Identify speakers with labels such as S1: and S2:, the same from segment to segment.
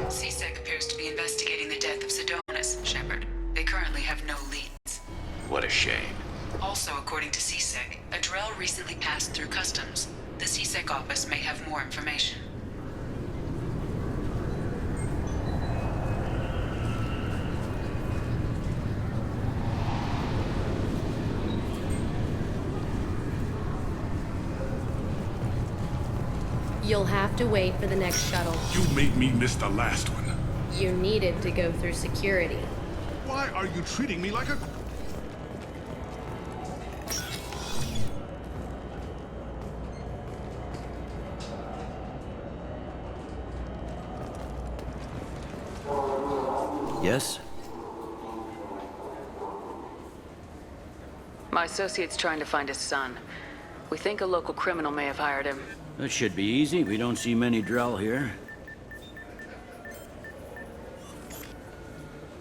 S1: CSEC appears to be investigating the death of Sidonis, Shepard. They currently have no leads.
S2: What a shame.
S1: Also, according to CSEC, a Drell recently passed through customs. The CSEC office may have more information.
S3: You'll have to wait for the next shuttle.
S4: You made me miss the last one.
S3: You needed to go through security.
S4: Why are you treating me like a...
S2: Yes?
S1: My associate's trying to find his son. We think a local criminal may have hired him.
S2: That should be easy. We don't see many Drell here.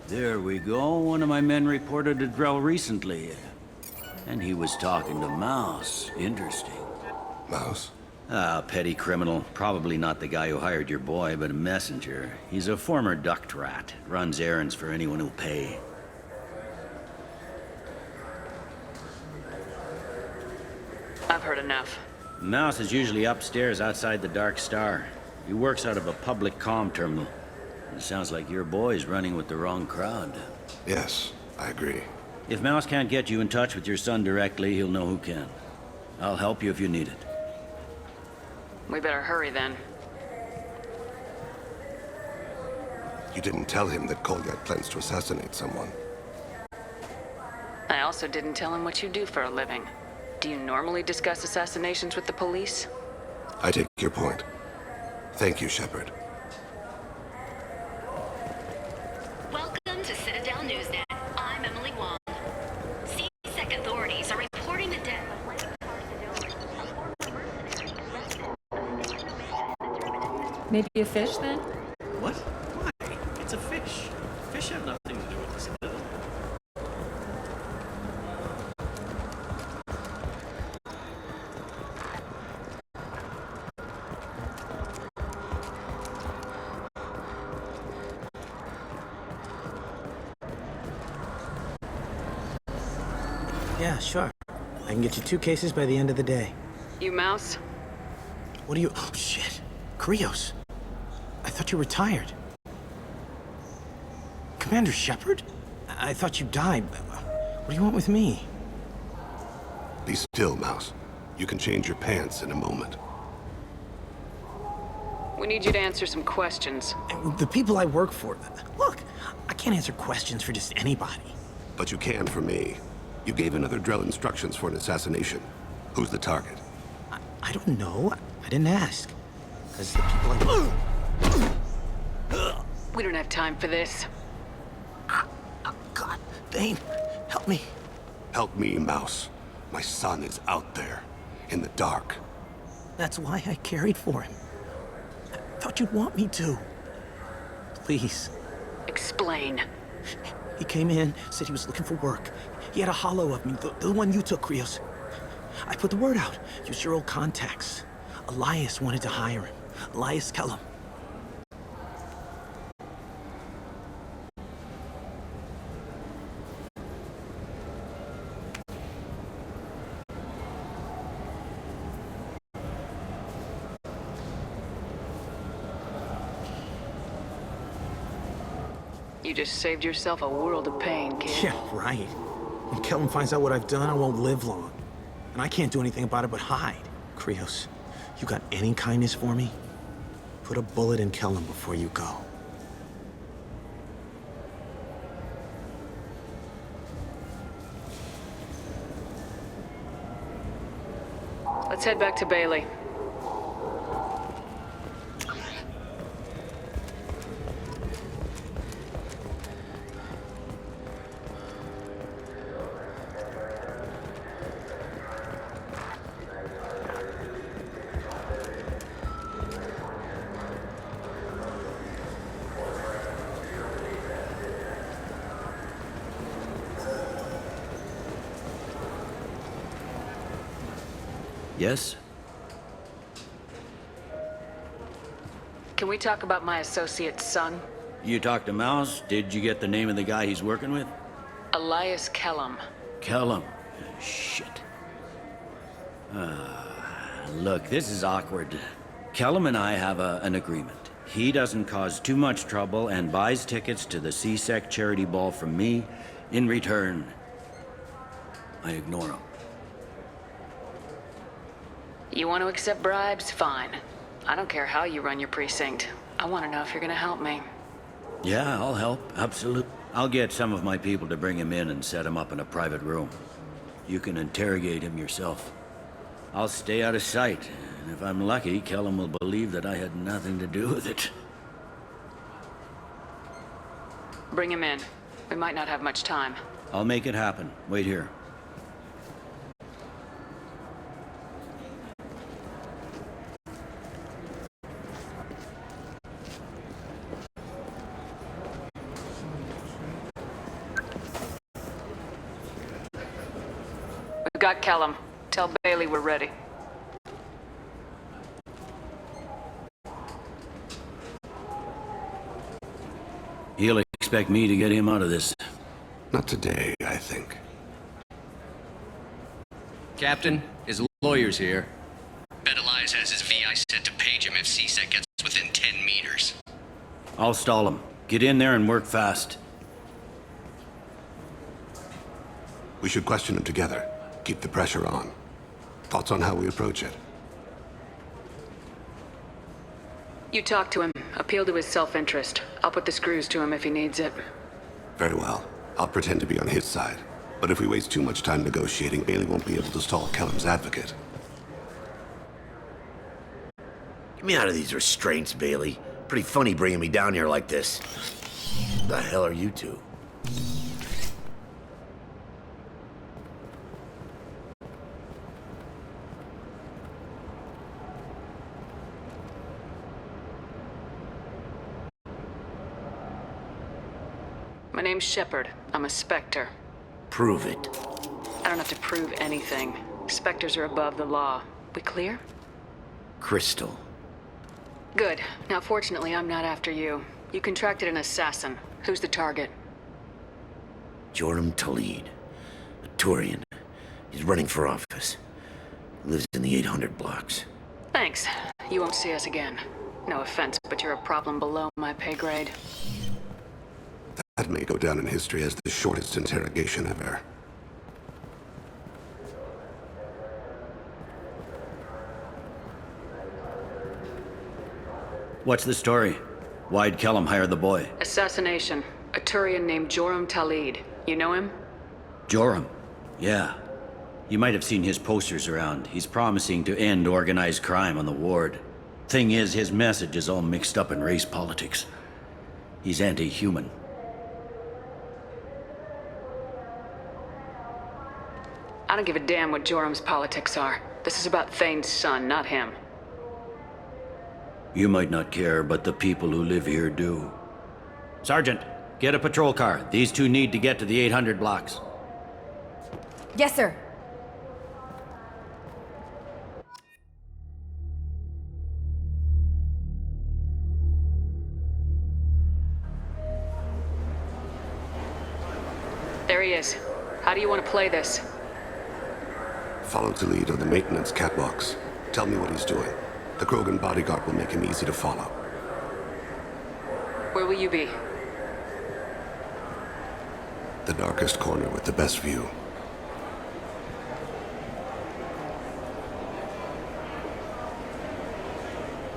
S2: There we go. One of my men reported a Drell recently. And he was talking to Mouse. Interesting.
S5: Mouse?
S2: Ah, petty criminal. Probably not the guy who hired your boy, but a messenger. He's a former duct rat. Runs errands for anyone who'll pay.
S1: I've heard enough.
S2: Mouse is usually upstairs outside the Dark Star. He works out of a public comm terminal. It sounds like your boy's running with the wrong crowd.
S5: Yes, I agree.
S2: If Mouse can't get you in touch with your son directly, he'll know who can. I'll help you if you need it.
S1: We better hurry then.
S5: You didn't tell him that Kolyak plans to assassinate someone.
S1: I also didn't tell him what you do for a living. Do you normally discuss assassinations with the police?
S5: I take your point. Thank you, Shepard.
S6: Welcome to Citadel Newsnet. I'm Emily Wong. CSEC authorities are reporting the death of
S7: Maybe a fish then?
S8: What? Why? It's a fish. Fish have nothing to do with the Citadel.
S9: Yeah, sure. I can get you 2 cases by the end of the day.
S1: You Mouse?
S9: What are you... Oh, shit. Krios. I thought you were retired. Commander Shepard? I thought you died. What do you want with me?
S5: Be still, Mouse. You can change your pants in a moment.
S1: We need you to answer some questions.
S9: The people I work for... Look, I can't answer questions for just anybody.
S5: But you can for me. You gave another Drell instructions for an assassination. Who's the target?
S9: I don't know. I didn't ask. Because the people I...
S1: We don't have time for this.
S9: God, Bane, help me.
S5: Help me, Mouse. My son is out there, in the dark.
S9: That's why I carried for him. I thought you'd want me to. Please.
S1: Explain.
S9: He came in, said he was looking for work. He had a hollow of me, the one you took, Krios. I put the word out. Use your old contacts. Elias wanted to hire him. Elias Kellum.
S1: You just saved yourself a world of pain, kid.
S9: Yeah, right. When Kellum finds out what I've done, I won't live long. And I can't do anything about it but hide. Krios, you got any kindness for me? Put a bullet in Kellum before you go.
S1: Let's head back to Bailey.
S2: Yes?
S1: Can we talk about my associate's son?
S2: You talked to Mouse? Did you get the name of the guy he's working with?
S1: Elias Kellum.
S2: Kellum. Shit. Look, this is awkward. Kellum and I have an agreement. He doesn't cause too much trouble and buys tickets to the C-Sec charity ball from me. In return, I ignore him.
S1: You want to accept bribes? Fine. I don't care how you run your precinct. I want to know if you're gonna help me.
S2: Yeah, I'll help. Absolutely. I'll get some of my people to bring him in and set him up in a private room. You can interrogate him yourself. I'll stay out of sight, and if I'm lucky, Kellum will believe that I had nothing to do with it.
S1: Bring him in. We might not have much time.
S2: I'll make it happen. Wait here.
S1: We've got Kellum. Tell Bailey we're ready.
S2: He'll expect me to get him out of this.
S5: Not today, I think.
S7: Captain, his lawyer's here. Bet Elias has his VI set to page him if C-Sec gets within 10 meters.
S2: I'll stall him. Get in there and work fast.
S5: We should question him together. Keep the pressure on. Thoughts on how we approach it?
S1: You talk to him. Appeal to his self-interest. I'll put the screws to him if he needs it.
S5: Very well. I'll pretend to be on his side. But if we waste too much time negotiating, Bailey won't be able to stall Kellum's advocate.
S10: Get me out of these restraints, Bailey. Pretty funny bringing me down here like this. The hell are you two?
S1: My name's Shepard. I'm a Spectre.
S10: Prove it.
S1: I don't have to prove anything. Spectres are above the law. We clear?
S10: Crystal.
S1: Good. Now, fortunately, I'm not after you. You contracted an assassin. Who's the target?
S10: Jordan Talid. A Turian. He's running for office. Lives in the 800 blocks.
S1: Thanks. You won't see us again. No offense, but you're a problem below my pay grade.
S5: That may go down in history as the shortest interrogation ever.
S2: What's the story? Why'd Kellum hire the boy?
S1: Assassination. A Turian named Joram Talid. You know him?
S2: Joram? Yeah. You might have seen his posters around. He's promising to end organized crime on the ward. Thing is, his message is all mixed up in race politics. He's anti-human.
S1: I don't give a damn what Joram's politics are. This is about Thane's son, not him.
S2: You might not care, but the people who live here do. Sergeant, get a patrol car. These two need to get to the 800 blocks.
S11: Yes, sir.
S1: There he is. How do you want to play this?
S5: Follow Talid on the maintenance catwalks. Tell me what he's doing. The Krogan bodyguard will make him easy to follow.
S1: Where will you be?
S5: The darkest corner with the best view.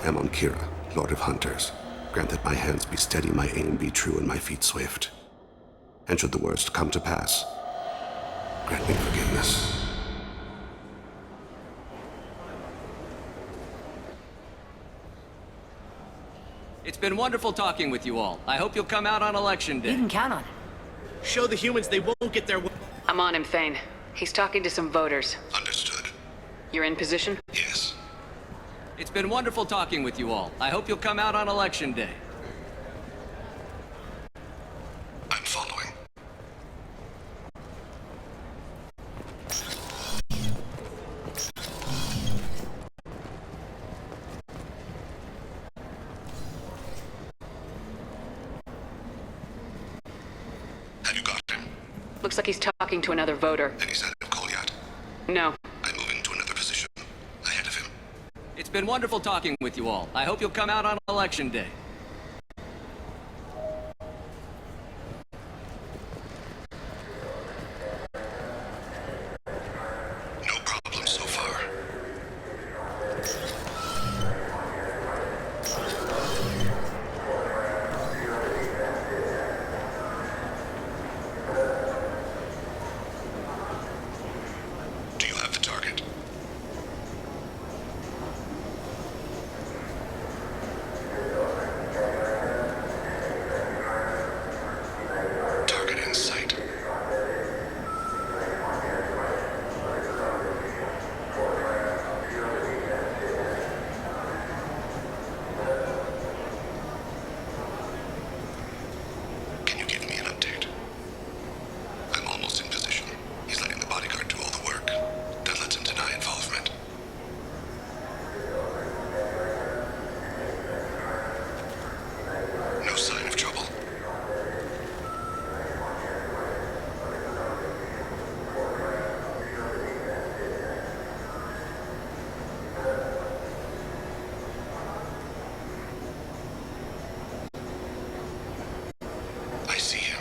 S5: Amon Kira, Lord of Hunters. Grant that my hands be steady, my aim be true, and my feet swift. And should the worst come to pass, grant me forgiveness.
S7: It's been wonderful talking with you all. I hope you'll come out on election day.
S11: You can count on it.
S8: Show the humans they won't get their way.
S1: I'm on him, Thane. He's talking to some voters.
S5: Understood.
S1: You're in position?
S5: Yes.
S7: It's been wonderful talking with you all. I hope you'll come out on election day.
S5: I'm following. Have you got him?
S1: Looks like he's talking to another voter.
S5: Any sign of Kolyat?
S1: No.
S5: I'm moving to another position. Ahead of him.
S7: It's been wonderful talking with you all. I hope you'll come out on election day.
S5: No problem so far. Do you have the target? Target in sight. Can you give me an update? I'm almost in position. He's letting the bodyguard do all the work. That lets him deny involvement. No sign of trouble. I see him.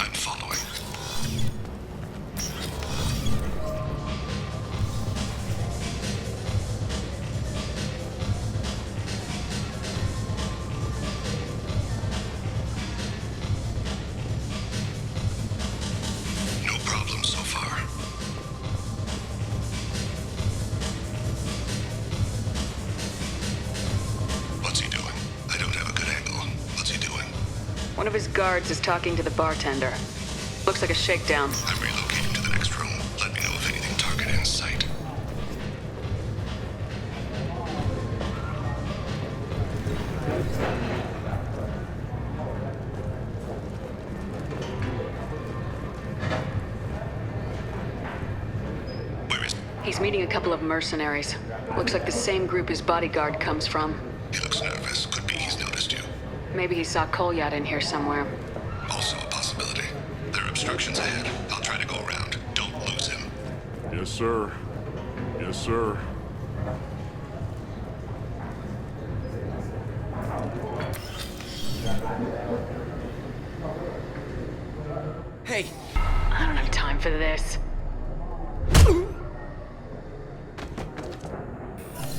S5: I'm following. No problem so far. What's he doing? I don't have a good angle. What's he doing?
S1: One of his guards is talking to the bartender. Looks like a shakedown.
S5: I'm relocating to the next room. Let me know if anything target in sight. Where is
S1: He's meeting a couple of mercenaries. Looks like the same group his bodyguard comes from.
S5: he? Looks nervous. Could be he's noticed you.
S1: Maybe he saw Kolyat in here somewhere.
S5: Also a possibility. There are obstructions ahead. I'll try to go around. Don't lose him.
S4: Yes, sir. Yes, sir.
S7: Hey!
S1: I don't have time for this.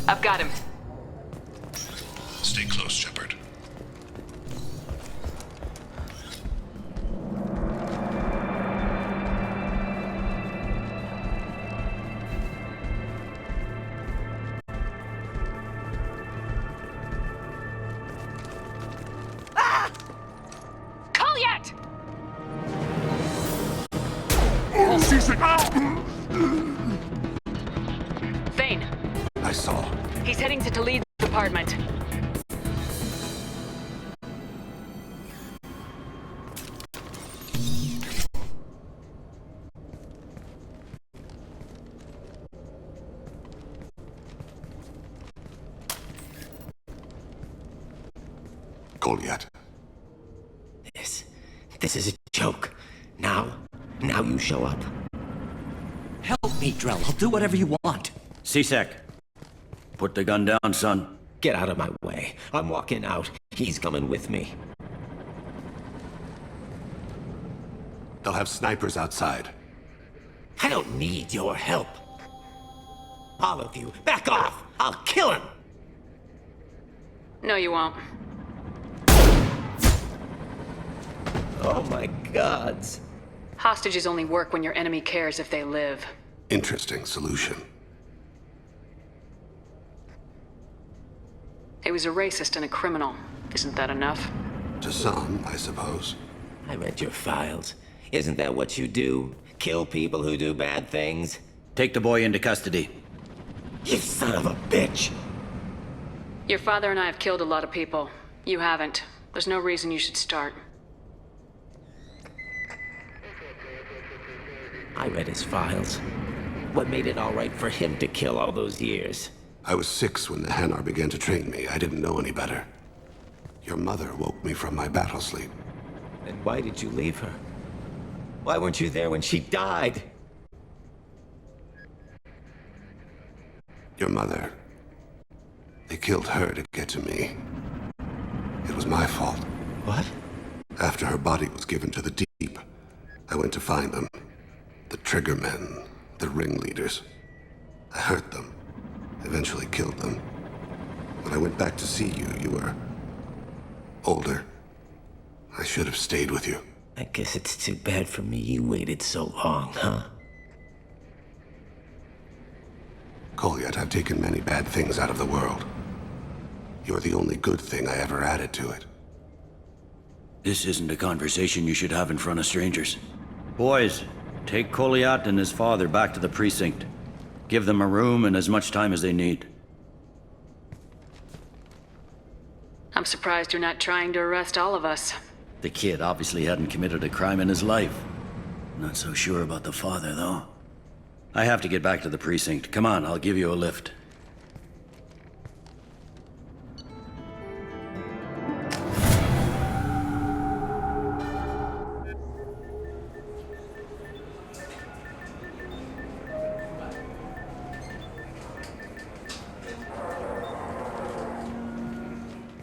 S1: I've got him.
S5: Stay close, Shepard.
S1: Kolyat!
S4: Oh, C-Sec!
S1: Thane,
S5: I saw.
S1: he's heading to Talid's apartment.
S5: Kolyat.
S10: This is a joke. Now you show up.
S7: Help me, Drell. I'll do whatever you want.
S2: C-Sec, put the gun down, son.
S10: Get out of my way. I'm walking out. He's coming with me.
S5: They'll have snipers outside.
S10: I don't need your help. All of you, back off! I'll kill him!
S1: No, you won't.
S10: Oh my gods.
S1: Hostages only work when your enemy cares if they live.
S5: Interesting solution.
S1: He was a racist and a criminal. Isn't that enough?
S5: To some, I suppose.
S10: I read your files. Isn't that what you do? Kill people who do bad things?
S2: Take the boy into custody.
S10: You son of a bitch!
S1: Your father and I have killed a lot of people. You haven't. There's no reason you should start.
S10: I read his files. What made it all right for him to kill all those years?
S5: I was 6 when the Hanar began to train me. I didn't know any better. Your mother woke me from my battle sleep.
S10: Then why did you leave her? Why weren't you there when she died?
S5: Your mother. They killed her to get to me. It was my fault.
S10: What?
S5: After her body was given to the deep, I went to find them. The triggermen, the ringleaders. I hurt them, eventually killed them. When I went back to see you, you were older. I should have stayed with you.
S10: I guess it's too bad for me you waited so long, huh?
S5: Kolyat, I've taken many bad things out of the world. You're the only good thing I ever added to it.
S2: This isn't a conversation you should have in front of strangers. Boys, take Kolyat and his father back to the precinct. Give them a room and as much time as they need.
S1: I'm surprised you're not trying to arrest all of us.
S2: The kid obviously hadn't committed a crime in his life. Not so sure about the father, though. I have to get back to the precinct. Come on, I'll give you a lift.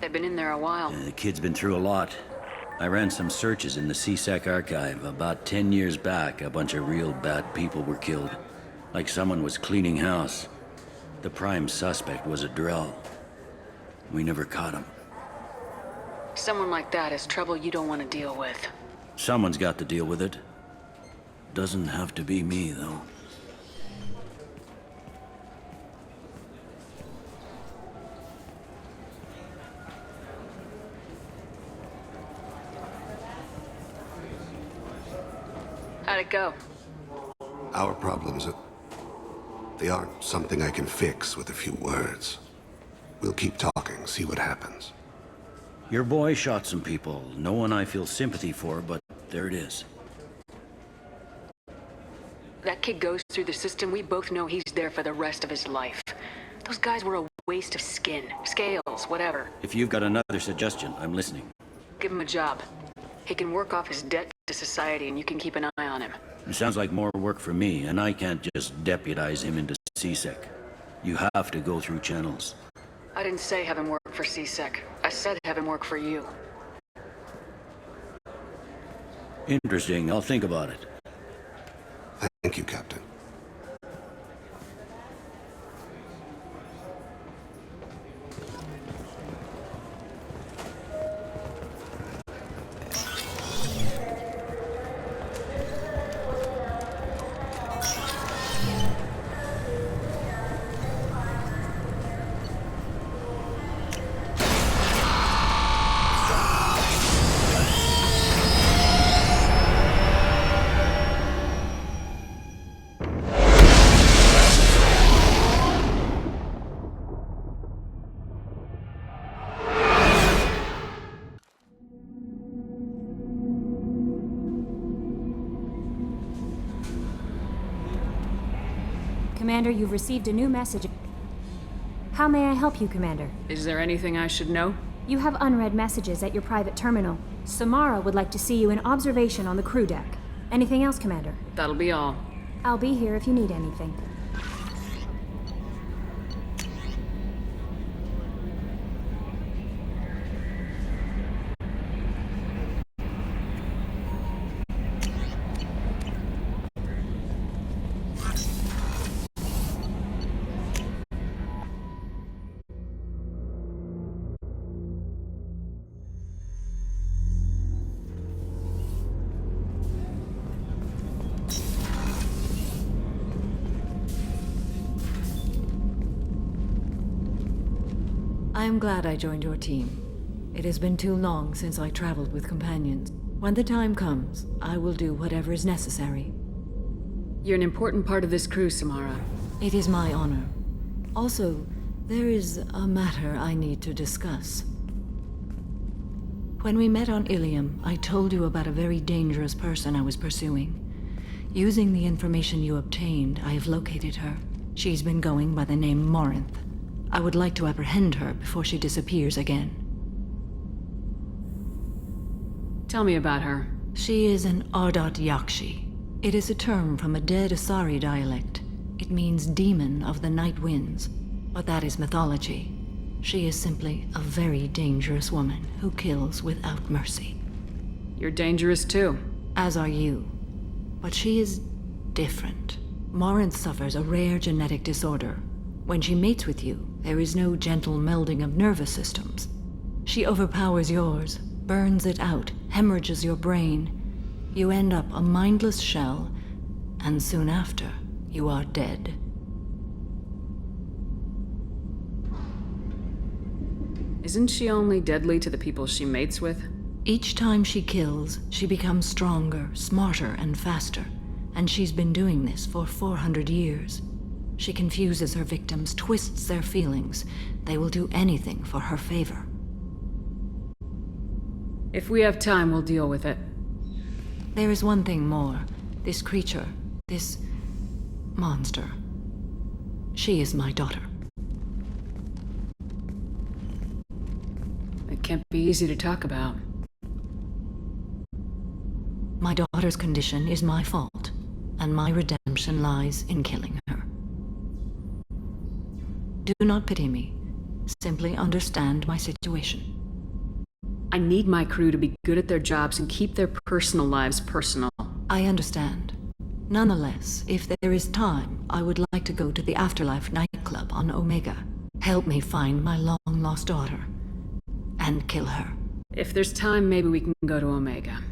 S1: They've been in there a while.
S2: The kid's been through a lot. I ran some searches in the C-Sec archive. About 10 years back, a bunch of real bad people were killed. Like someone was cleaning house. The prime suspect was a Drell. We never caught him.
S1: Someone like that is trouble you don't want to deal with.
S2: Someone's got to deal with it. Doesn't have to be me, though.
S1: How'd it go?
S5: Our problems they aren't something I can fix with a few words. We'll keep talking, see what happens.
S2: Your boy shot some people. No one I feel sympathy for, but there it is.
S1: That kid goes through the system, we both know he's there for the rest of his life. Those guys were a waste of skin, scales, whatever.
S2: If you've got another suggestion, I'm listening.
S1: Give him a job. He can work off his debt to society and you can keep an eye on him.
S2: It sounds like more work for me, and I can't just deputize him into C-Sec. You have to go through channels.
S1: I didn't say have him work for C-Sec. I said have him work for you.
S2: Interesting. I'll think about it.
S5: Thank you, Captain.
S12: Commander, you've received a new message. How may I help you, Commander?
S1: Is there anything I should know?
S12: You have unread messages at your private terminal. Samara would like to see you in observation on the crew deck. Anything else, Commander?
S1: That'll be all.
S12: I'll be here if you need anything.
S13: I am glad I joined your team. It has been too long since I traveled with companions. When the time comes, I will do whatever is necessary.
S1: You're an important part of this crew, Samara.
S13: It is my honor. Also, there is a matter I need to discuss. When we met on Ilium, I told you about a very dangerous person I was pursuing. Using the information you obtained, I have located her. She's been going by the name Morinth. I would like to apprehend her before she disappears again.
S1: Tell me about her.
S13: She is an Ardat Yakshi. It is a term from a dead Asari dialect. It means demon of the night winds, but that is mythology. She is simply a very dangerous woman who kills without mercy.
S1: You're dangerous too.
S13: As are you. But she is different. Morinth suffers a rare genetic disorder. When she mates with you, there is no gentle melding of nervous systems. She overpowers yours, burns it out, hemorrhages your brain. You end up a mindless shell, and soon after, you are dead.
S1: Isn't she only deadly to the people she mates with?
S13: Each time she kills, she becomes stronger, smarter, and faster. And she's been doing this for 400 years. She confuses her victims, twists their feelings. They will do anything for her favor.
S1: If we have time, we'll deal with it.
S13: There is one thing more. This creature, this monster. She is my daughter.
S1: It can't be easy to talk about.
S13: My daughter's condition is my fault, and my redemption lies in killing her. Do not pity me. Simply understand my situation.
S1: I need my crew to be good at their jobs and keep their personal lives personal.
S13: I understand. Nonetheless, if there is time, I would like to go to the Afterlife nightclub on Omega. Help me find my long-lost daughter. And kill her.
S1: If there's time, maybe we can go to Omega.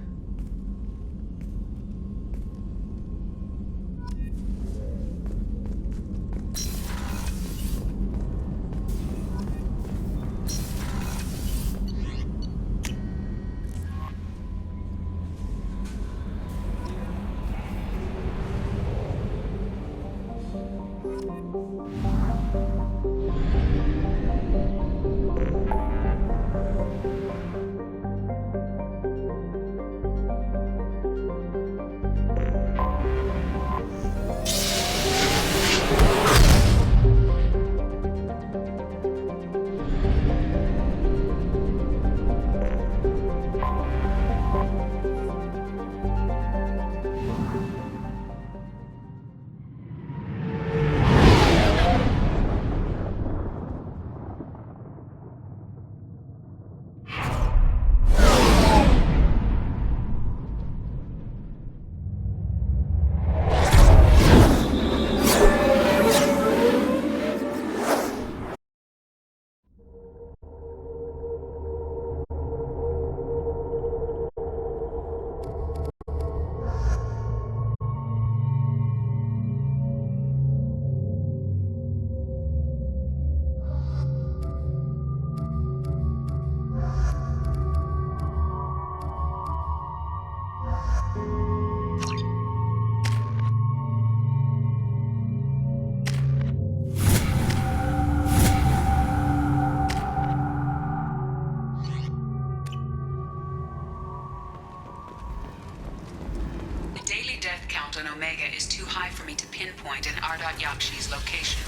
S1: Daily death count on Omega is too high for me to pinpoint an Ardat Yakshi's location.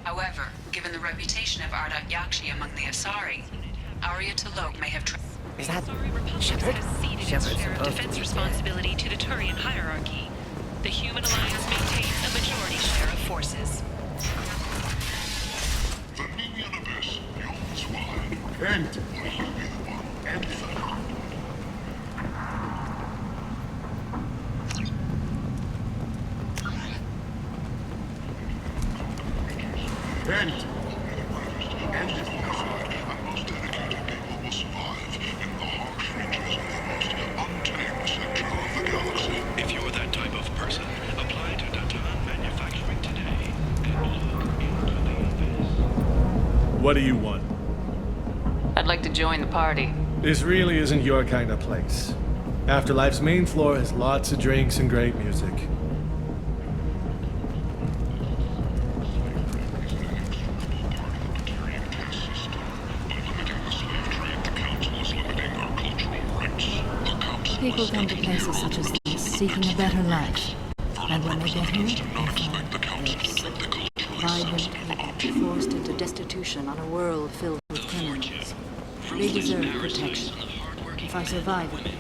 S1: However, given the reputation of Ardat Yakshi among the Asari, Arya T'Loak may have...
S9: Is that
S6: Shepard?
S9: Shepard's
S6: Share of
S9: supposed to
S6: defense
S9: be
S6: responsibility to the Turian hierarchy. The Human Alliance maintains a majority share of forces.
S4: The new universe yawns wide. And will you be the one? And And most dedicated people will survive in the harsh reaches of the most untamed sector of the galaxy.
S7: If you're that type of person, apply to Datan Manufacturing today and look into the abyss.
S14: What do you want?
S1: I'd like to join the party.
S14: This really isn't your kind of place. Afterlife's main floor has lots of drinks and great music.
S13: People come to places such as this seeking a better life. And when they get here, they find this. Vibrant people forced into destitution on a world filled with criminals. They deserve protection. If I survive it,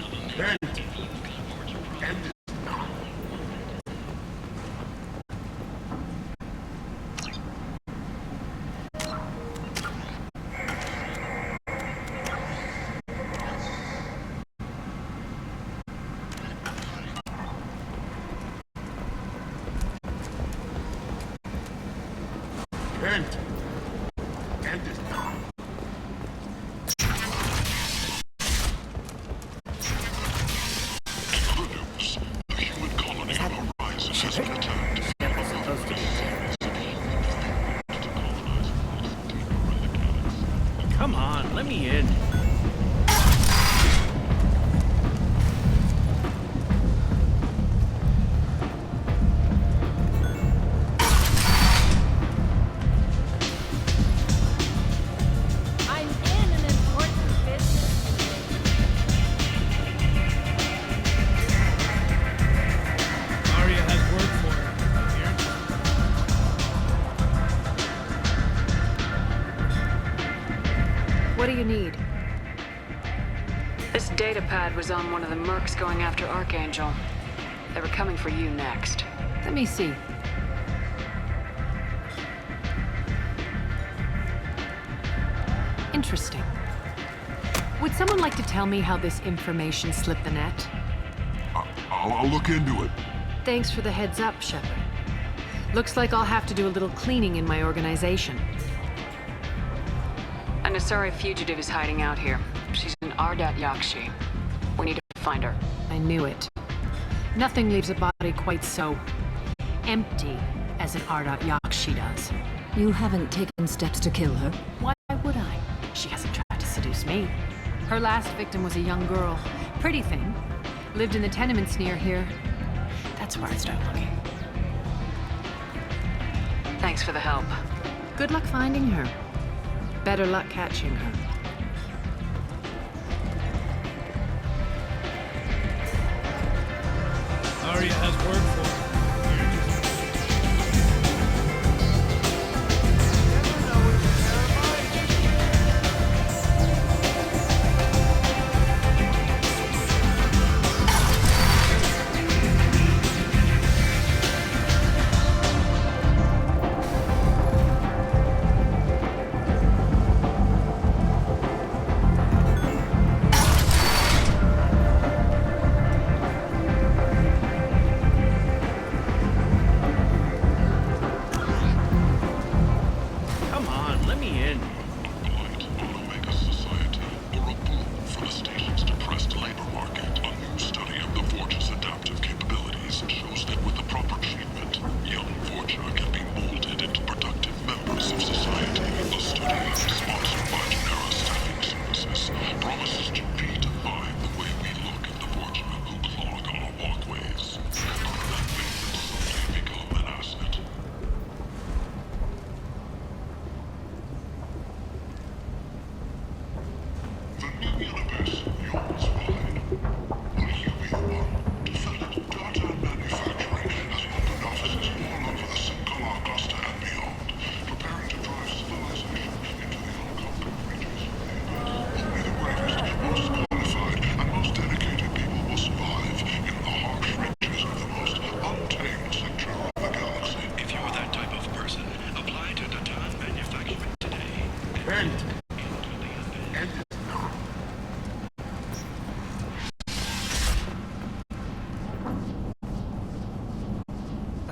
S8: Come on, let me in.
S12: I'm in an important business.
S14: Arya has work for her.
S13: what do you need?
S1: This data pad was on one of the mercs going after Archangel. They were coming for you next.
S13: Let me see. Interesting. Would someone like to tell me how this information slipped the net?
S4: I'll look into it.
S13: Thanks for the heads up, Shepard. Looks like I'll have to do a little cleaning in my organization.
S1: An Asari fugitive is hiding out here. She's an Ardat Yakshi. We need to find her.
S13: I knew it. Nothing leaves a body quite so empty as an Ardat Yakshi does. You haven't taken steps to kill her? Why would I? She hasn't tried to seduce me. Her last victim was a young girl. Pretty thing. Lived in the tenements near here. That's where I'd start looking.
S1: Thanks for the help.
S13: Good luck finding her. Better luck catching her.
S14: Arya has work for her.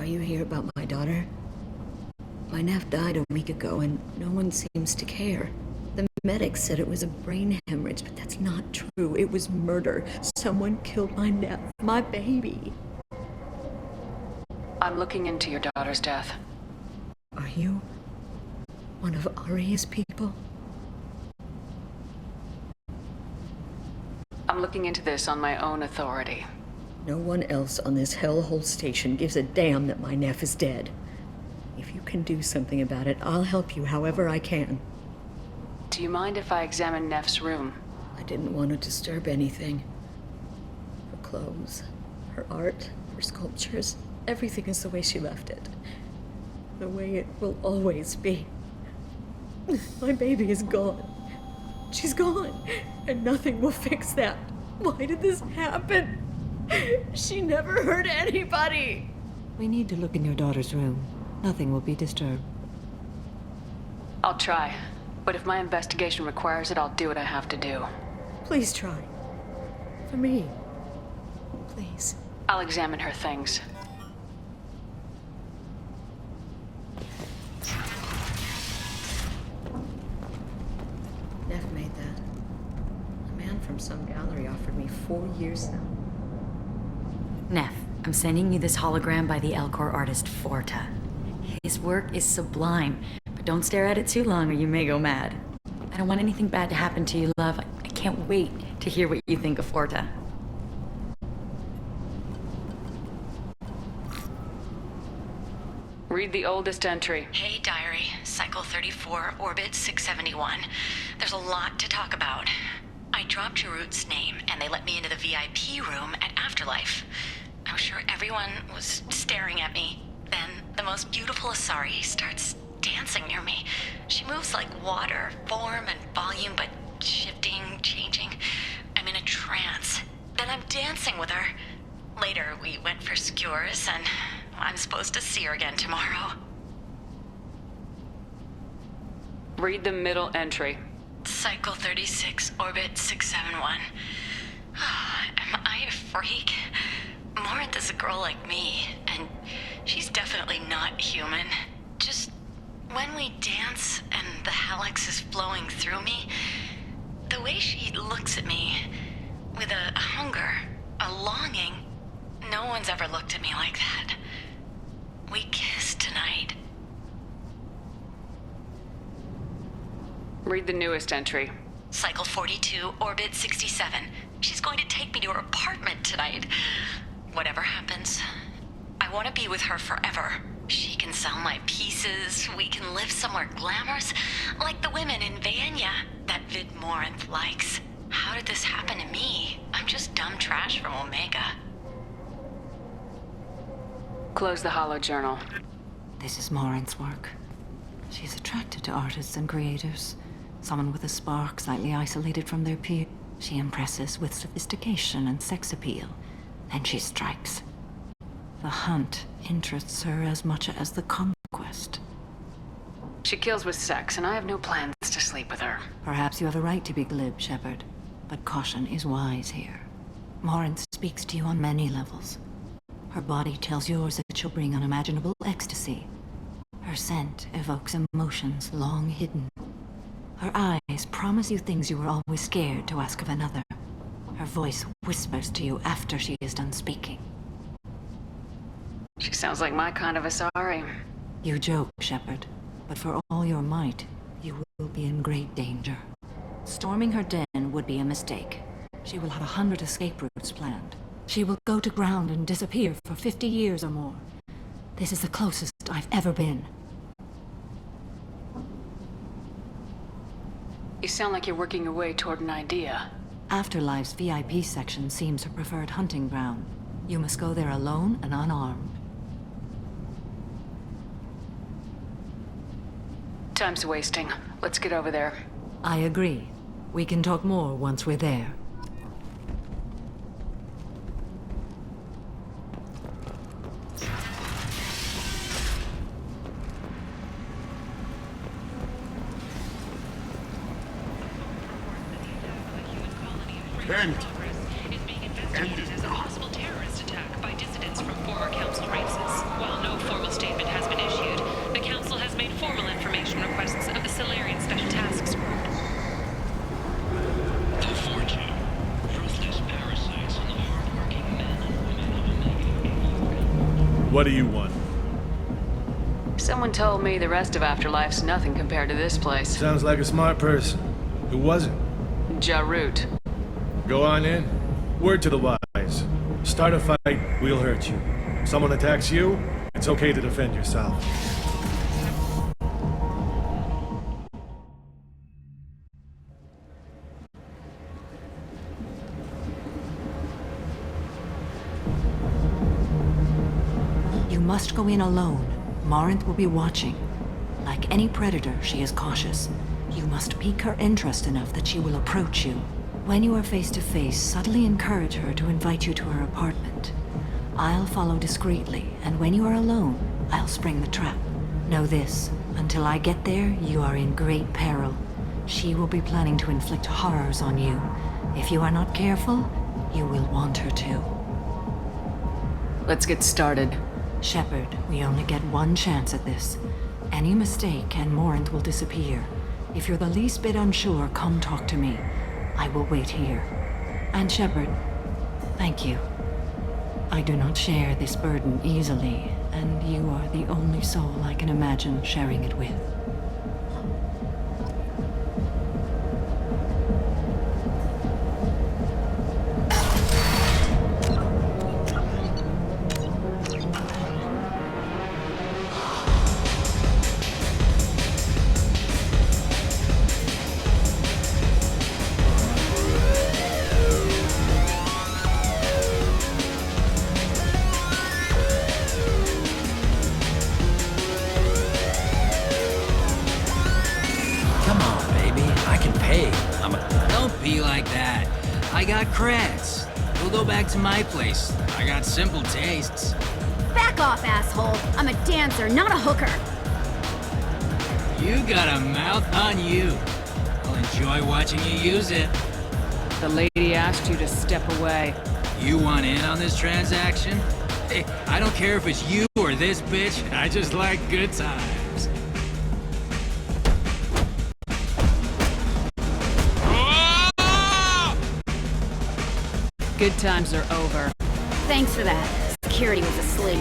S15: you hear about my daughter? My Neff died a week ago and no one seems to care. The medics said it was a brain hemorrhage, but that's not true. It was murder. Someone killed my Neff, my baby.
S1: I'm looking into your daughter's death.
S15: Are you one of Aria's people?
S1: I'm looking into this on my own authority.
S15: No one else on this hellhole station gives a damn that my Neff is dead. If you can do something about it, I'll help you however I can.
S1: Do you mind if I examine Neff's room?
S15: I didn't want to disturb anything. Her clothes, her art, her sculptures, everything is the way she left it. The way it will always be. My baby is gone. She's gone, and nothing will fix that. Why did this happen? She never hurt anybody.
S13: We need to look in your daughter's room. Nothing will be disturbed.
S1: I'll try. But if my investigation requires it, I'll do what I have to do.
S15: Please try. For me. Please.
S1: I'll examine her things.
S15: Neff made that. A man from some gallery offered me 4 years now.
S16: Neff, I'm sending you this hologram by the Elcor artist Forta. His work is sublime, but don't stare at it too long or you may go mad. I don't want anything bad to happen to you, love. I can't wait to hear what you think of Forta.
S1: Read the oldest entry.
S6: Hey, diary. Cycle 34, orbit 671. There's a lot to talk about. I dropped Jarut's name, and they let me into the VIP room at Afterlife. I'm sure everyone was staring at me. Then the most beautiful Asari starts dancing near me. She moves like water, form and volume, but shifting, changing. I'm in a trance. Then I'm dancing with her. Later, we went for skewers, and I'm supposed to see her again tomorrow.
S1: Read the middle entry.
S6: Cycle 36, orbit 671. Am I a freak? Morinth is a girl like me, and she's definitely not human. Just when we dance and the Helix is flowing through me, the way she looks at me with a hunger, a longing, no one's ever looked at me like that. We kissed tonight.
S1: Read the newest entry.
S6: Cycle 42, orbit 67. She's going to take me to her apartment tonight. Whatever happens, I want to be with her forever. She can sell my pieces. We can live somewhere glamorous, like the women in Vanya that Vid Morinth likes. How did this happen to me? I'm just dumb trash from Omega.
S1: Close the holo journal.
S13: This is Morinth's work. She's attracted to artists and creators. Someone with a spark, slightly isolated from their peers. She impresses with sophistication and sex appeal. Then she strikes. The hunt interests her as much as the conquest.
S1: She kills with sex, and I have no plans to sleep with her.
S13: Perhaps you have a right to be glib, Shepard, but caution is wise here. Morinth speaks to you on many levels. Her body tells yours that she'll bring unimaginable ecstasy. Her scent evokes emotions long hidden. Her eyes promise you things you were always scared to ask of another. Her voice whispers to you after she is done speaking.
S1: She sounds like my kind of Asari.
S13: You joke, Shepard, but for all your might, you will be in great danger. Storming her den would be a mistake. She will have 100 escape routes planned. She will go to ground and disappear for 50 years or more. This is the closest I've ever been.
S1: You sound like you're working your way toward an idea.
S13: Afterlife's VIP section seems her preferred hunting ground. You must go there alone and unarmed.
S1: Time's wasting. Let's get over there.
S13: I agree. We can talk more once we're there.
S4: End.
S17: Is being investigated as a possible terrorist attack by dissidents from former council races. While no
S14: What do you want?
S17: Someone told me the rest of Afterlife's nothing compared to this place.
S14: Sounds like a smart person. Who was it?
S17: Jarut.
S14: Go on in. Word to the wise. Start a fight, we'll hurt you. Someone attacks you, it's okay to defend yourself.
S13: You must go in alone. Morinth will be watching. Like any predator, she is cautious. You must pique her interest enough that she will approach you. When you are face to face, subtly encourage her to invite you to her apartment. I'll follow discreetly, and when you are alone, I'll spring the trap. Know this, until I get there, you are in great peril. She will be planning to inflict horrors on you. If you are not careful, you will want her to.
S17: Let's get started.
S13: Shepard, we only get one chance at this. Any mistake and Morinth will disappear. If you're the least bit unsure, come talk to me. I will wait here. And Shepard, thank you. I do not share this burden easily, and you are the only soul I can imagine sharing it with.
S18: Don't be like that. I got creds. We'll go back to my place. I got simple tastes.
S11: Back off, asshole. I'm a dancer, not a hooker.
S18: You got a mouth on you. I'll enjoy watching you use it.
S17: The lady asked you to step away.
S18: You want in on this transaction? Hey, I don't care if it's you or this bitch. I just like good times.
S17: Good times are over.
S11: Thanks for that. Security was asleep.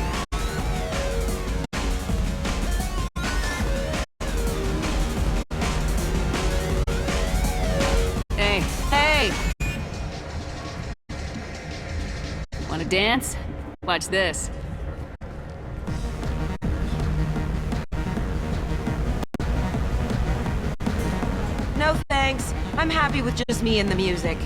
S17: Hey, hey! Wanna dance? Watch this.
S19: No thanks. I'm happy with just me and the music.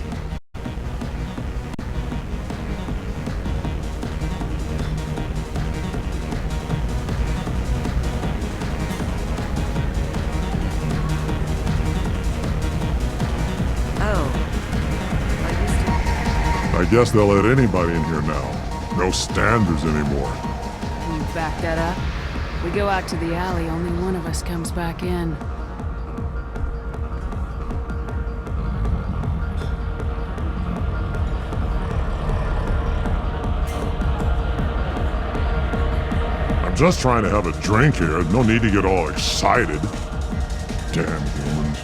S4: I guess they'll let anybody in here now. No standards anymore.
S17: Can you back that up? We go out to the alley, only one of us comes back in.
S4: I'm just trying to have a drink here. No need to get all excited. Damn humans.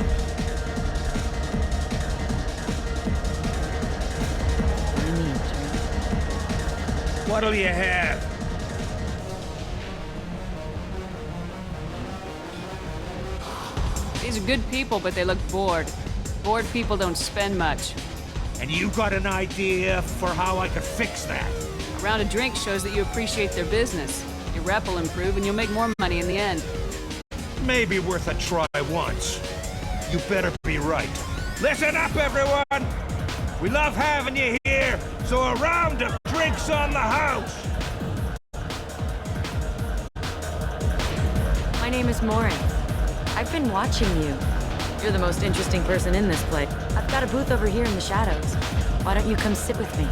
S20: What'll you have?
S17: These are good people, but they look bored. Bored people don't spend much.
S20: And you got an idea for how I could fix that?
S17: A round of drinks shows that you appreciate their business. Your rep will improve and you'll make more money in the end.
S20: Maybe worth a try once. You better be right. Listen up, everyone! We love having you here, so a round of drinks on the house!
S16: My name is Morinth. I've been watching you. You're the most interesting person in this place. I've got a booth over here in the shadows. Why don't you come sit with me?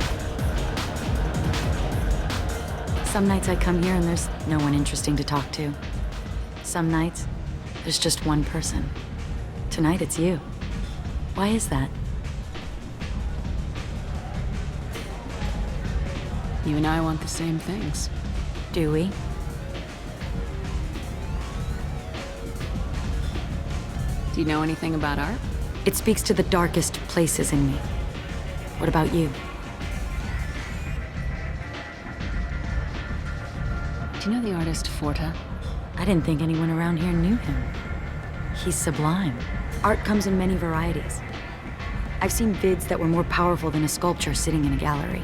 S16: Some nights I come here and there's no one interesting to talk to. Some nights, there's just one person. Tonight it's you. Why is that?
S17: You and I want the same things.
S16: Do we?
S17: Do you know anything about art?
S16: It speaks to the darkest places in me. What about you?
S17: Do you know the artist Forta?
S16: I didn't think anyone around here knew him. He's sublime. Art comes in many varieties. I've seen vids that were more powerful than a sculpture sitting in a gallery.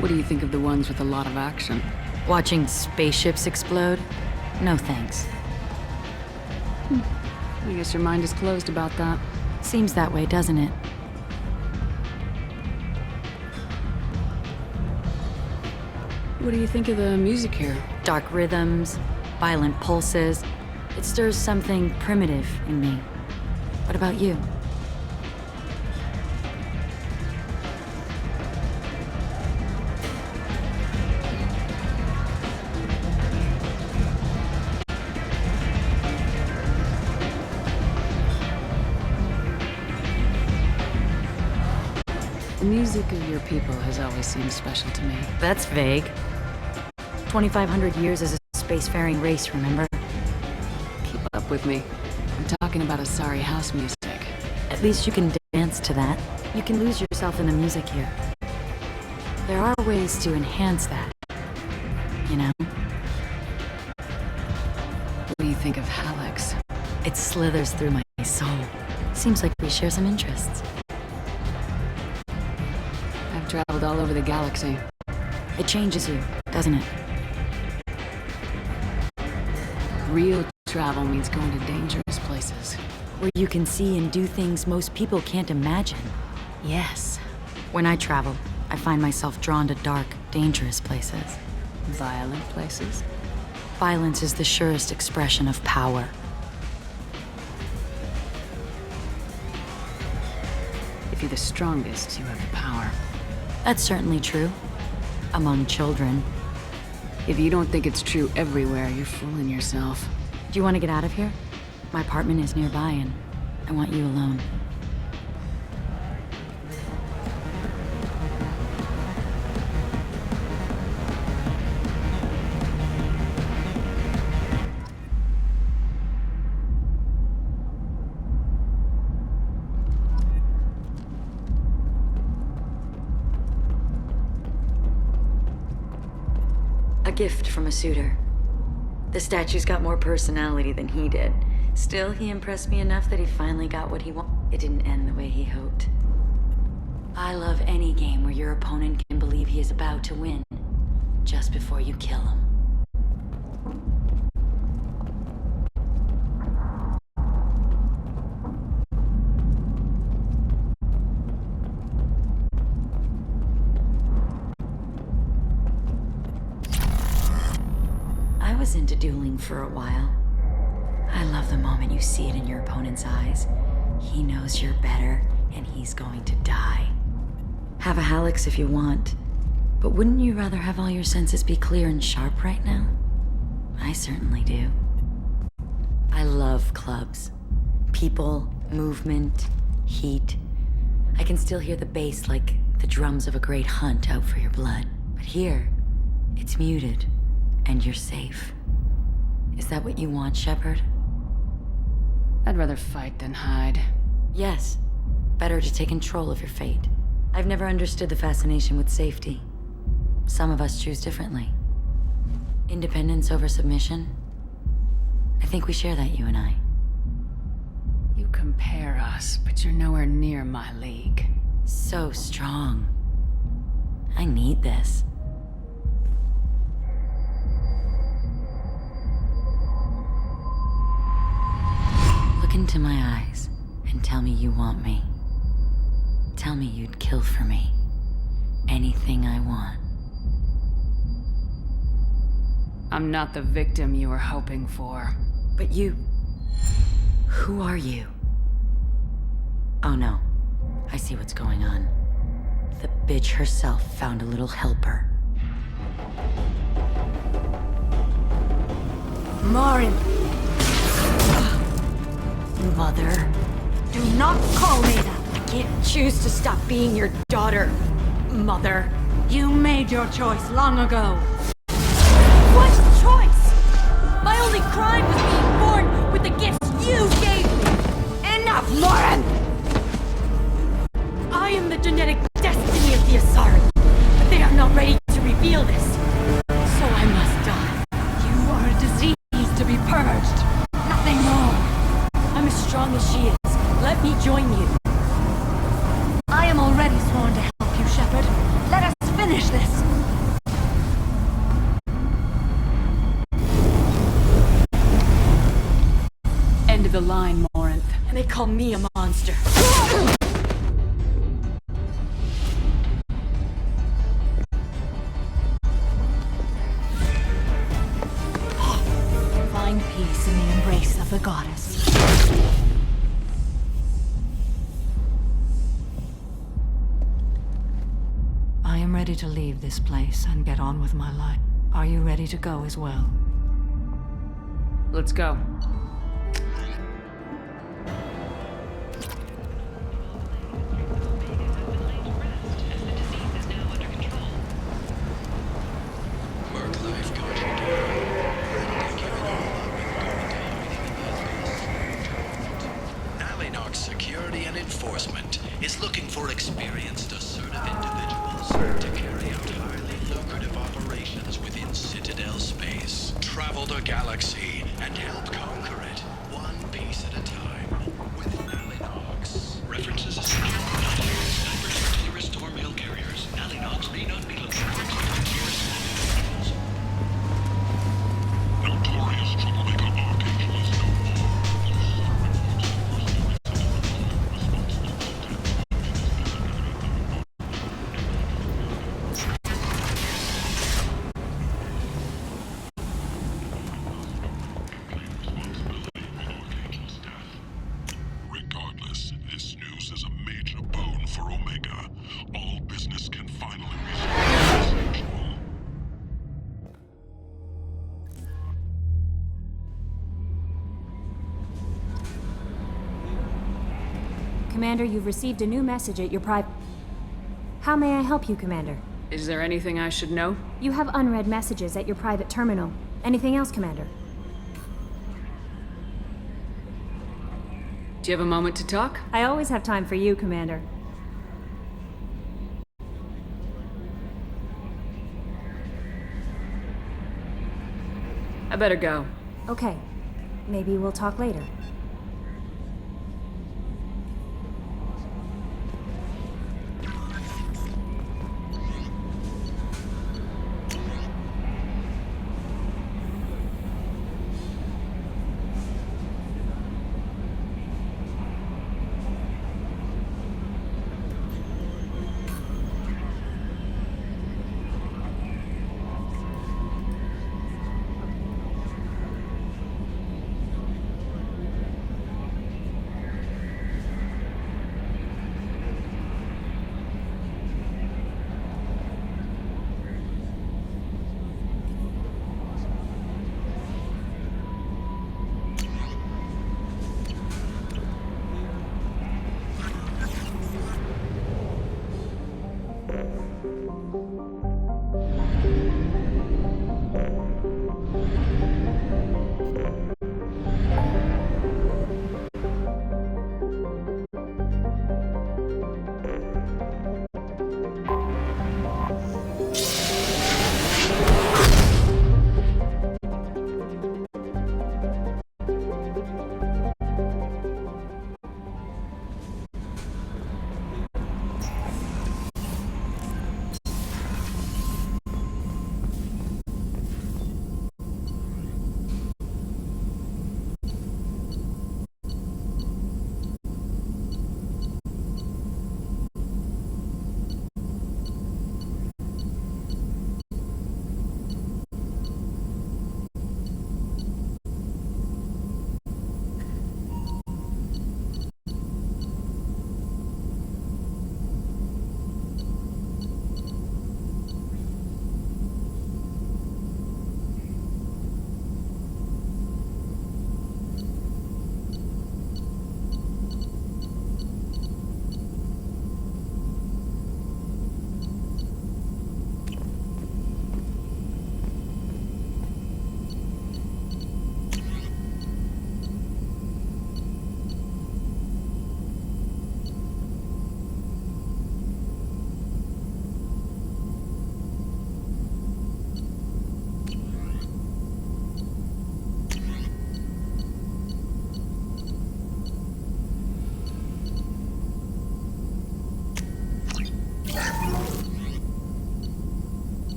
S17: What do you think of the ones with a lot of action?
S16: Watching spaceships explode? No thanks.
S17: I guess your mind is closed about that.
S16: Seems that way, doesn't it?
S17: What do you think of the music here?
S16: Dark rhythms, violent pulses. It stirs something primitive in me. What about you?
S17: The music of your people has always seemed special to me.
S16: That's vague. 2,500 years as a spacefaring race, remember?
S17: Keep up with me. I'm talking about Asari house music.
S16: At least you can dance to that. You can lose yourself in the music here. There are ways to enhance that. You know?
S17: What do you think of Hallex?
S16: It slithers through my soul. Seems like we share some interests.
S17: I've traveled all over the galaxy.
S16: It changes you, doesn't it?
S17: Real travel means going to dangerous places.
S16: Where you can see and do things most people can't imagine.
S17: Yes.
S16: When I travel, I find myself drawn to dark, dangerous places.
S17: Violent places?
S16: Violence is the surest expression of power.
S17: If you're the strongest, you have the power.
S16: That's certainly true. Among children.
S17: If you don't think it's true everywhere, you're fooling yourself.
S16: Do you want to get out of here? My apartment is nearby and I want you alone. A gift from a suitor. The statue's got more personality than he did. Still, he impressed me enough that he finally got what he wanted. It didn't end the way he hoped. I love any game where your opponent can believe he is about to win, just before you kill him. I was into dueling for a while. I love the moment you see it in your opponent's eyes. He knows you're better, and he's going to die. Have a Hallex if you want, but wouldn't you rather have all your senses be clear and sharp right now? I certainly do. I love clubs. People, movement, heat. I can still hear the bass like the drums of a great hunt out for your blood. But here, it's muted, and you're safe. Is that what you want, Shepard?
S17: I'd rather fight than hide.
S16: Yes. Better to take control of your fate. I've never understood the fascination with safety. Some of us choose differently. Independence over submission? I think we share that, you and I.
S17: You compare us, but you're nowhere near my league.
S16: So strong. I need this. Look into my eyes and tell me you want me. Tell me you'd kill for me. Anything I want.
S17: I'm not the victim you were hoping for.
S16: But you... Who are you? Oh no. I see what's going on. The bitch herself found a little helper.
S11: Morin!
S16: Mother.
S11: Do not call me that!
S16: I can't choose to stop being your daughter, Mother.
S11: You made your choice long ago. What choice? My only cry
S16: me join you.
S13: I am already sworn to help you, Shepard. Let us finish this.
S17: End of the line, Morinth.
S16: And they call me a monster.
S13: Find peace in the embrace of the goddess. I am ready to leave this place and get on with my life. Are you ready to go as well?
S17: Let's go.
S21: Alinox Security and Enforcement is looking for experienced, assertive individuals to carry out highly lucrative operations within Citadel space. Travel the galaxy and help conquer it, one piece at a time, with Alinox. References essential. Snipers to restore mail carriers. Alinox may not be looking for experienced individuals.
S4: Notorious troublemaker Archangel is no more. Regardless, this news is a major boon for Omega. All business can finally resume as usual.
S12: Commander, you've received a new message at your private... How may I help you, Commander?
S17: Is there anything I should know?
S12: You have unread messages at your private terminal. Anything else, Commander?
S17: Do you have a moment to talk?
S12: I always have time for you, Commander.
S17: I better go.
S12: Okay. Maybe we'll talk later.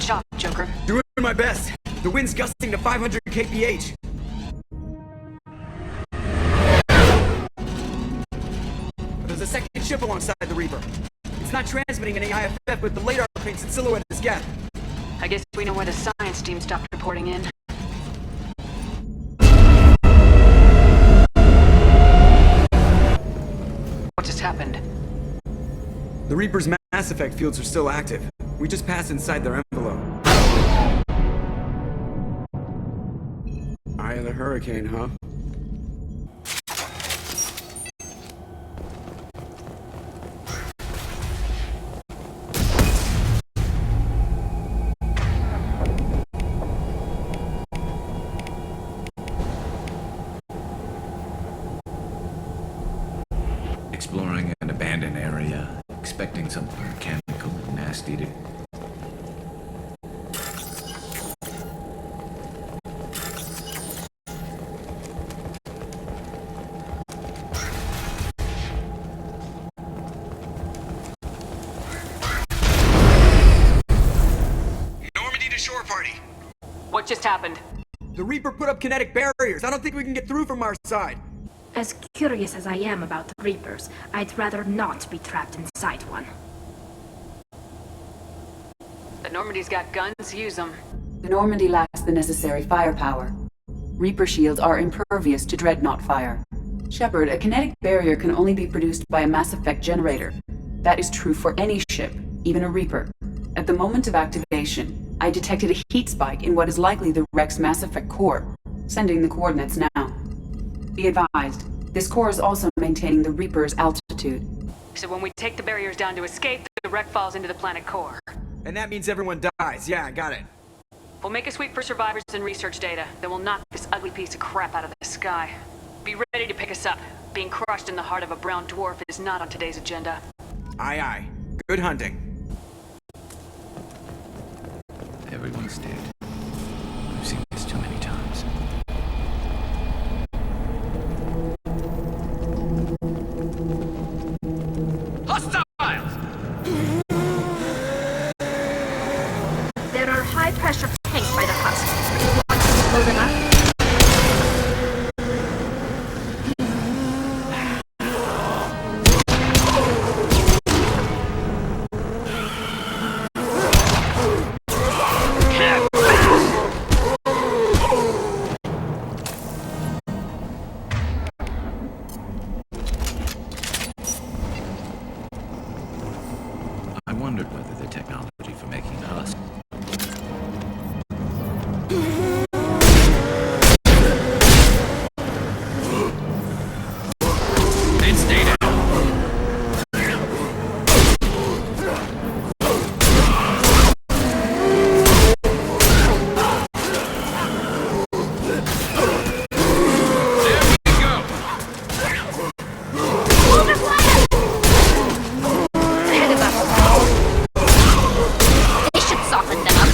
S17: shot, Joker.
S3: Doing my best. The wind's gusting to 500 kph. There's a second ship alongside the Reaper. It's not transmitting any IFF, but the radar paints its silhouette as Geth.
S17: I guess we know where the science team stopped reporting in. What just happened?
S3: The Reaper's mass effect fields are still active. We just passed inside their envelope. Eye of the hurricane, huh?
S22: Exploring an abandoned area, expecting something mechanical and nasty to...
S3: Normandy to shore party.
S17: What just happened?
S3: The Reaper put up kinetic barriers. I don't think we can get through from our side.
S23: As curious as I am about the Reapers, I'd rather not be trapped inside one.
S17: The Normandy's got guns, use them.
S1: The Normandy lacks the necessary firepower. Reaper shields are impervious to dreadnought fire. Shepard, a kinetic barrier can only be produced by a Mass Effect generator. That is true for any ship, even a Reaper. At the moment of activation, I detected a heat spike in what is likely the Rex Mass Effect core, sending the coordinates now. Be advised, this core is also maintaining the Reaper's altitude.
S17: So when we take the barriers down to escape, the wreck falls into the planet core.
S3: And that means everyone dies. Yeah, I got it.
S17: We'll make a sweep for survivors and research data, then we'll knock this ugly piece of crap out of the sky. Be ready to pick us up. Being crushed in the heart of a brown dwarf is not on today's agenda.
S3: Aye, aye. Good hunting.
S22: Everyone's dead. I've seen this too many times.
S3: Hostiles!
S23: There are high-pressure tanks by the hut. Do you want to blow them up?
S22: I wondered whether the technology for making the husk...
S18: Then stay down.
S23: They should soften them up.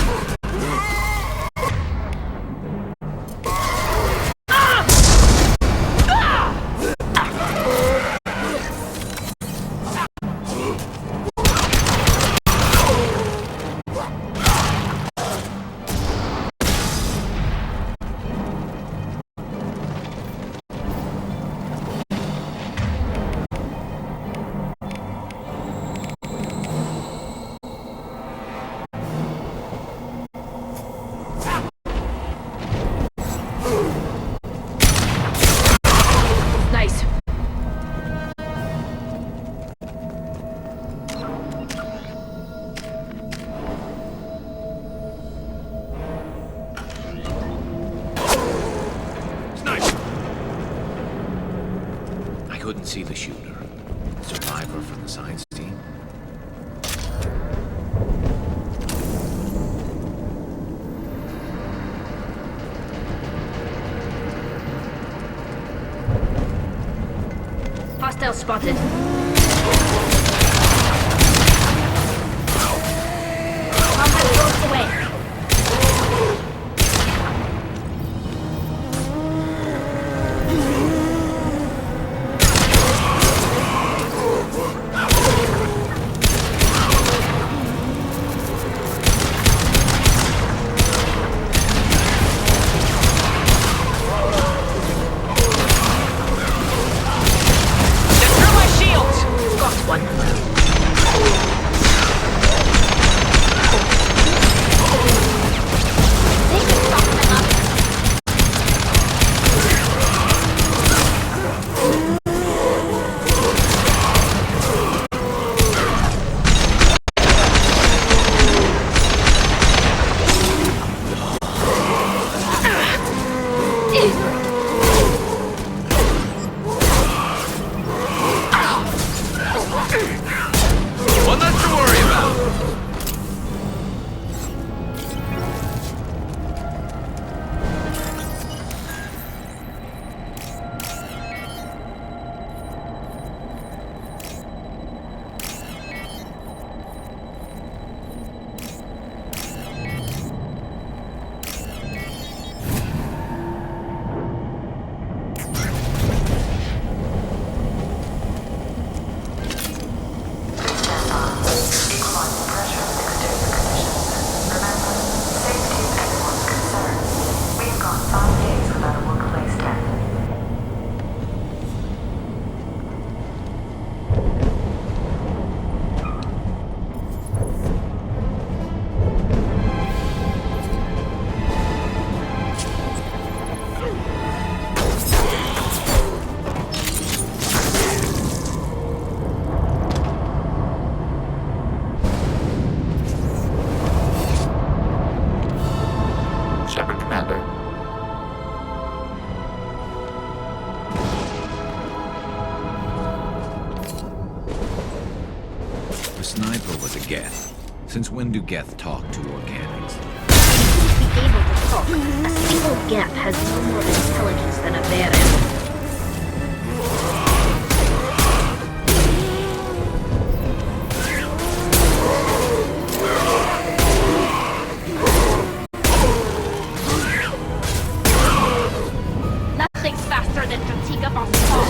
S23: Nice.
S22: I couldn't see the shooter. Survivor from the science team.
S23: Hostile spotted. Combat drones away.
S7: One less to worry about.
S22: Shepard, Commander. The sniper was a Geth. Since when do Geth talk to organics?
S23: Be able to talk. A single Geth has no more intelligence than a Baron. Nothing's faster than fatigue of our fall.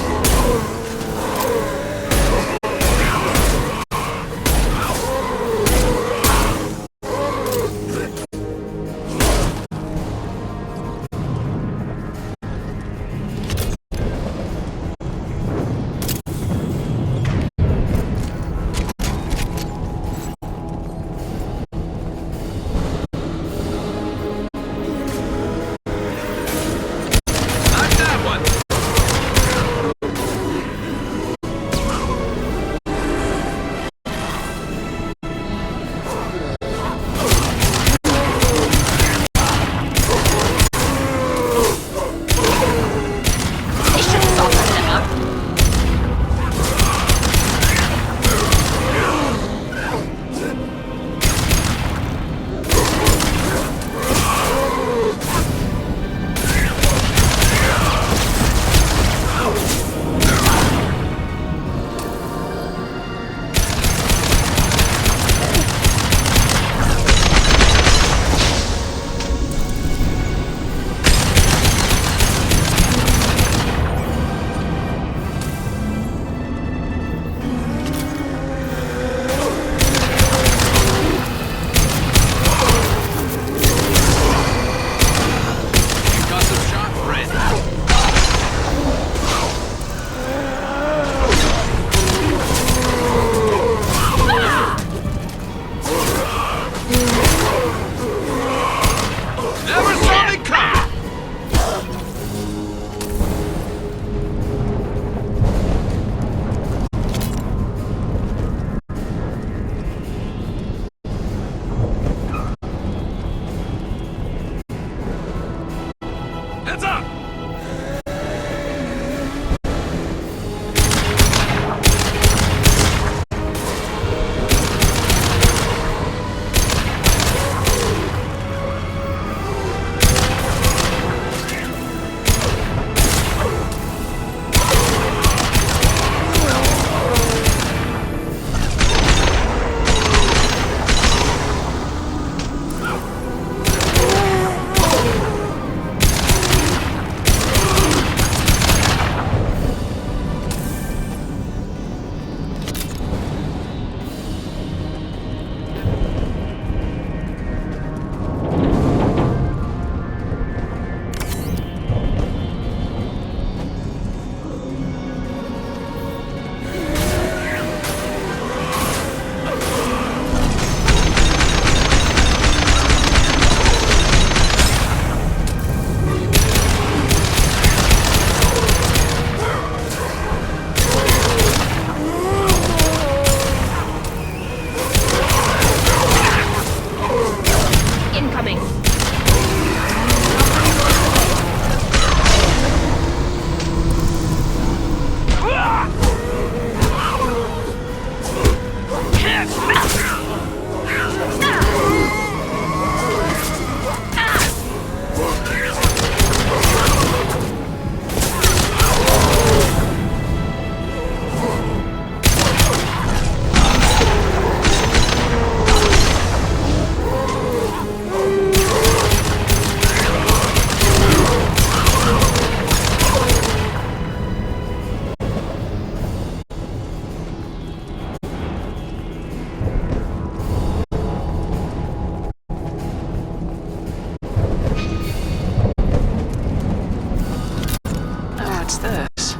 S2: What's this?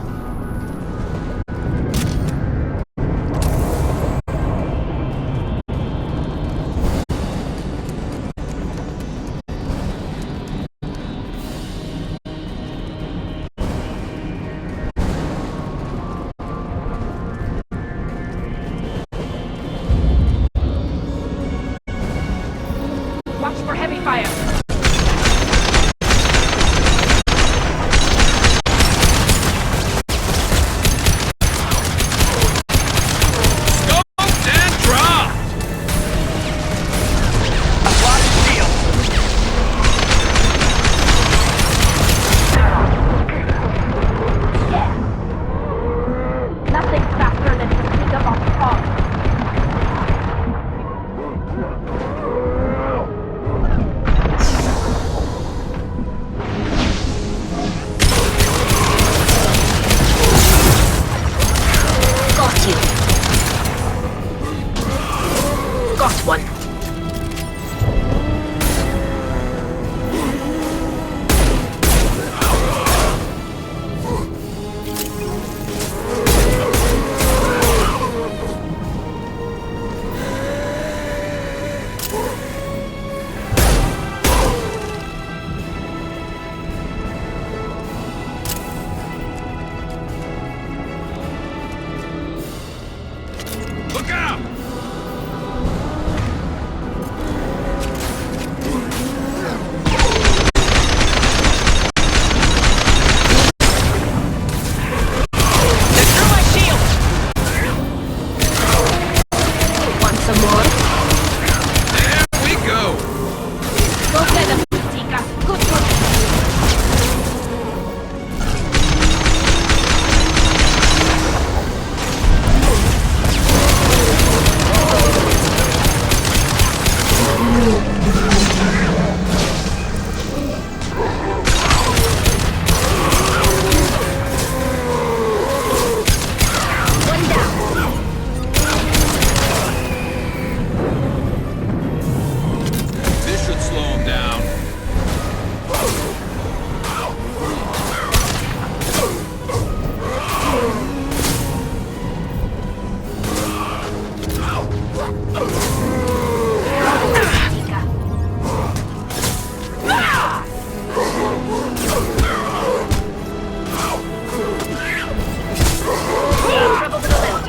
S23: Watch for heavy fire. Nothing faster than to pick up on fog. Got you. Got one.
S20: Look out!
S23: Want some more?
S20: There we go!
S23: Go get them, Tika. Good one. One down.
S20: This should slow him down.
S23: Trouble to the left.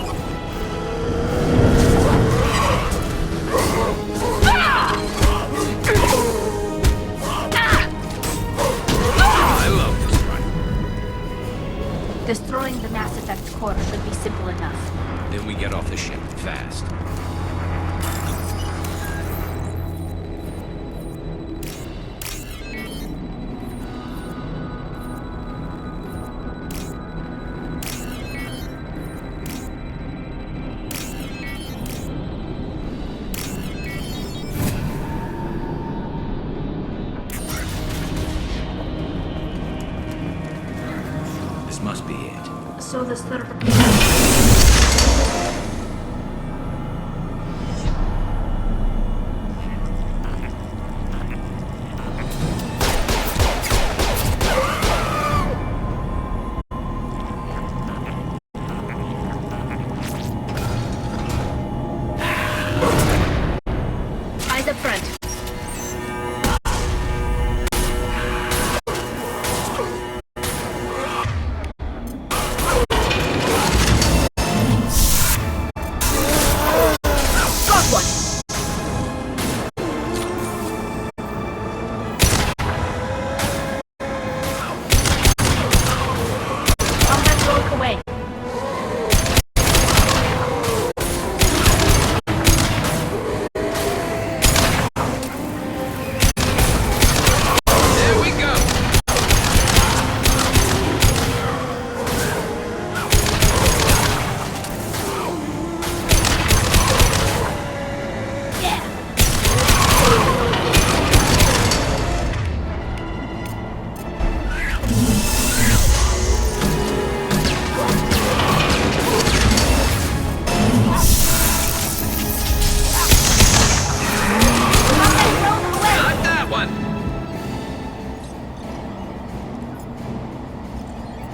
S20: I love this run.
S23: Destroying the Mass Effect core should be simple enough.
S22: Then we get off the ship fast. This must be it.
S23: So the server. Eyes up front.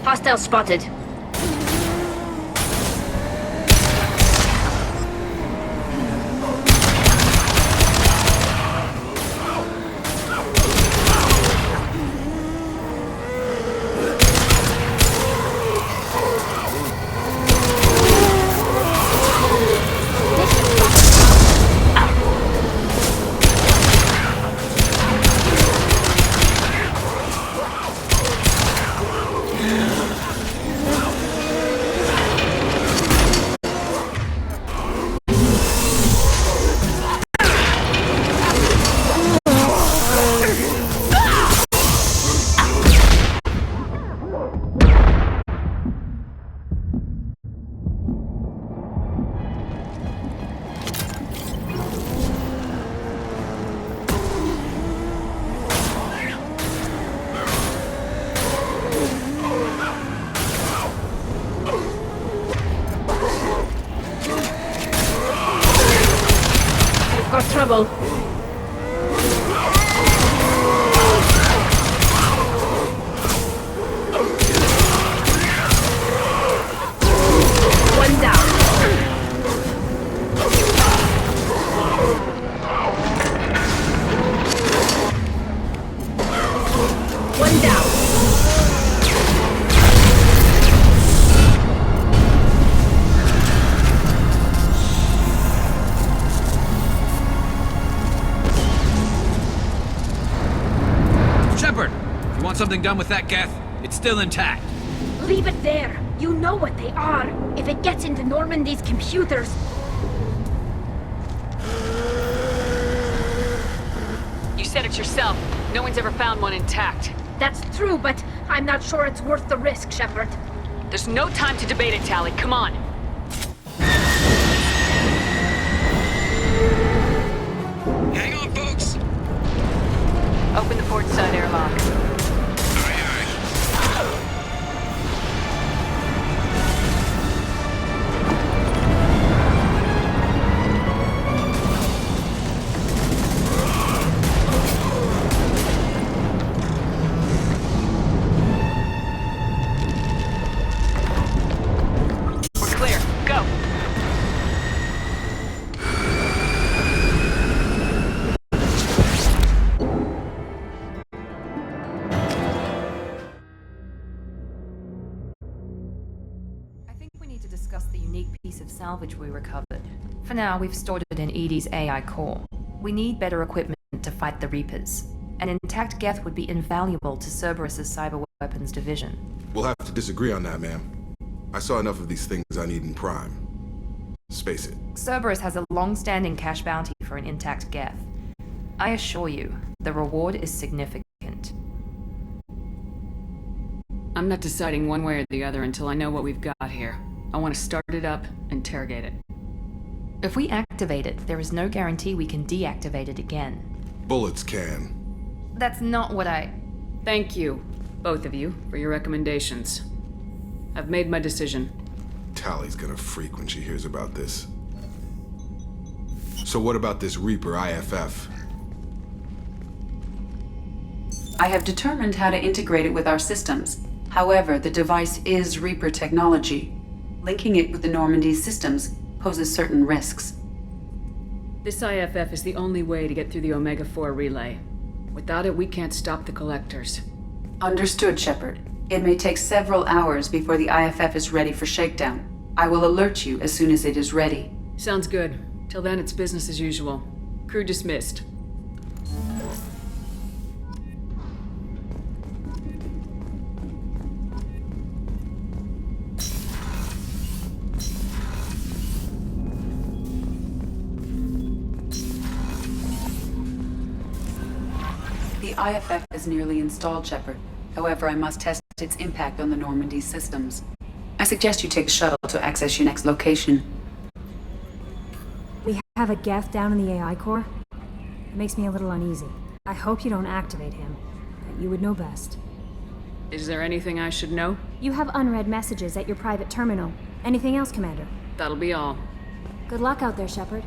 S23: Hostile spotted. Got trouble. One down. One down.
S18: Shepard, if you want something done with that Geth, it's still intact.
S23: Leave it there. You know what they are. If it gets into Normandy's computers...
S17: You said it yourself. No one's ever found one intact.
S23: That's true, but I'm not sure it's worth the risk, Shepard.
S17: There's no time to debate it, Tali. Come on.
S7: Hang on, folks.
S17: Open the port side airlock. We're clear. Go.
S2: To discuss the unique piece of salvage we recovered. For now, we've stored it in Edie's AI core. We need better equipment to fight the Reapers. An intact Geth would be invaluable to Cerberus's cyber weapons division.
S5: We'll have to disagree on that, ma'am. I saw enough of these things I need in Prime. Space it.
S2: Cerberus has a long-standing cash bounty for an intact Geth. I assure you, the reward is significant.
S17: I'm not deciding one way or the other until I know what we've got here. I want to start it up, interrogate it.
S2: If we activate it, there is no guarantee we can deactivate it again.
S5: Bullets can.
S2: That's not what I...
S17: Thank you, both of you, for your recommendations. I've made my decision.
S5: Tali's gonna freak when she hears about this. So what about this Reaper IFF?
S1: I have determined how to integrate it with our systems. However, the device is Reaper technology. Linking it with the Normandy's systems poses certain risks.
S17: This IFF is the only way to get through the Omega-4 relay. Without it, we can't stop the Collectors.
S1: Understood, Shepard. It may take several hours before the IFF is ready for shakedown. I will alert you as soon as it is ready.
S17: Sounds good. Till then, it's business as usual. Crew dismissed.
S1: The IFF is nearly installed, Shepard. However, I must test its impact on the Normandy systems. I suggest you take a shuttle to access your next location.
S12: We have a Geth down in the AI core? It makes me a little uneasy. I hope you don't activate him, but you would know best.
S17: Is there anything I should know?
S12: You have unread messages at your private terminal. Anything else, Commander?
S17: That'll be all.
S12: Good luck out there, Shepard.